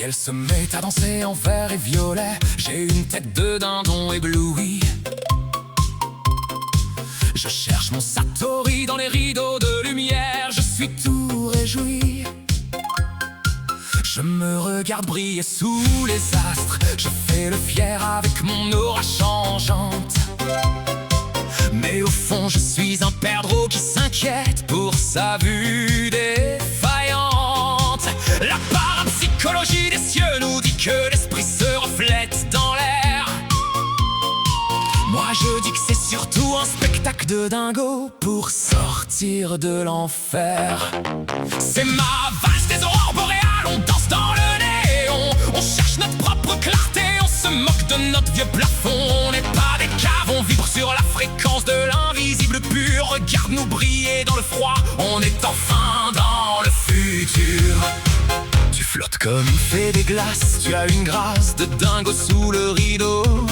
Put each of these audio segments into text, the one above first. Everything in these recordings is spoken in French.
ciel se met à danser en vert et violet. J'ai une tête de dindon éblouie. Je cherche mon Satori dans les rideaux de lumière. Je suis tout réjoui. Je me regarde briller sous les astres. Je fais le fier avec mon aura changeante. Mais au fond je suis un perdreau qui s'inquiète pour sa vue défaillante. La parapsychologie des cieux nous dit que l'esprit se reflète dans l'air. Moi je dis que c'est surtout un spectacle de dingo pour sortir de l'enfer. C'est ma valse des aurores boréales, on danse dans le néon. On cherche notre propre clarté, on se moque de notre vieux plafond. On n'est pas des caves, on vibre sur la fréquence de l'invisible pur. Regarde-nous briller dans le froid, on est enfin dans le futur. Tu flottes comme une fée des glaces, tu as une grâce de dingo sous le rideau.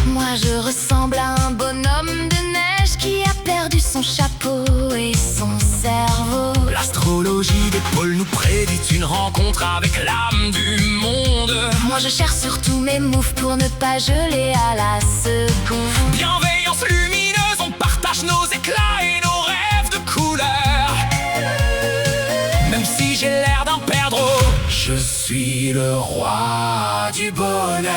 Moi je ressemble à un bonhomme de neige qui a perdu son chapeau et son cerveau. L'astrologie des pôles nous prédit une rencontre avec l'âme du monde. Moi je cherche surtout mes moves pour ne pas geler à la seconde. Bienveillance lumineuse, on partage nos éclats et nos rêves de couleur. Même si j'ai l'air d'un perdreau, je suis le roi du bonheur.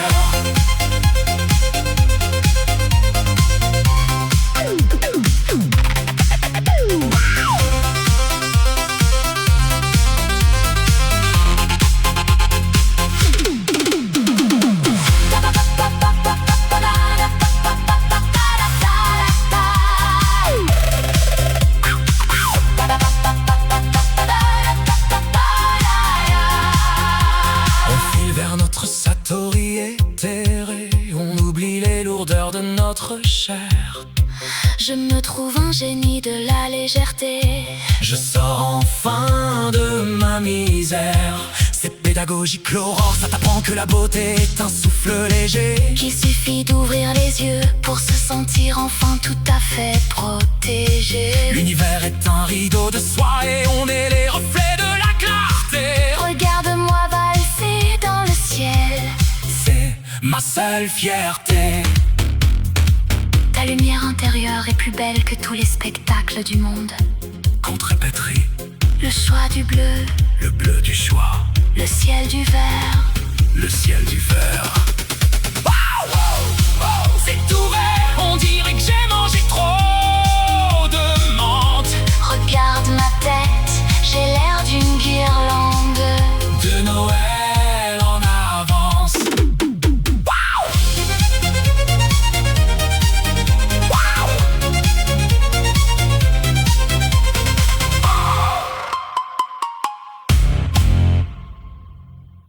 Satori éthéré, on oublie les lourdeurs de notre chair. Je me trouve un génie de la légèreté. Je sors enfin de ma misère. C'est pédagogique l'aurore, ça t'apprend que la beauté est un souffle léger. Qu'il suffit d'ouvrir les yeux pour se sentir enfin tout à fait protégé. L'univers est un rideau de soie et on est les reflets de la clarté. Regarde-moi valser dans le ciel, c'est ma seule fierté. Ta lumière intérieure est plus belle que tous les spectacles du monde. Contre répéterie, le choix du bleu, le bleu du choix, le ciel du vert, le ciel du vert.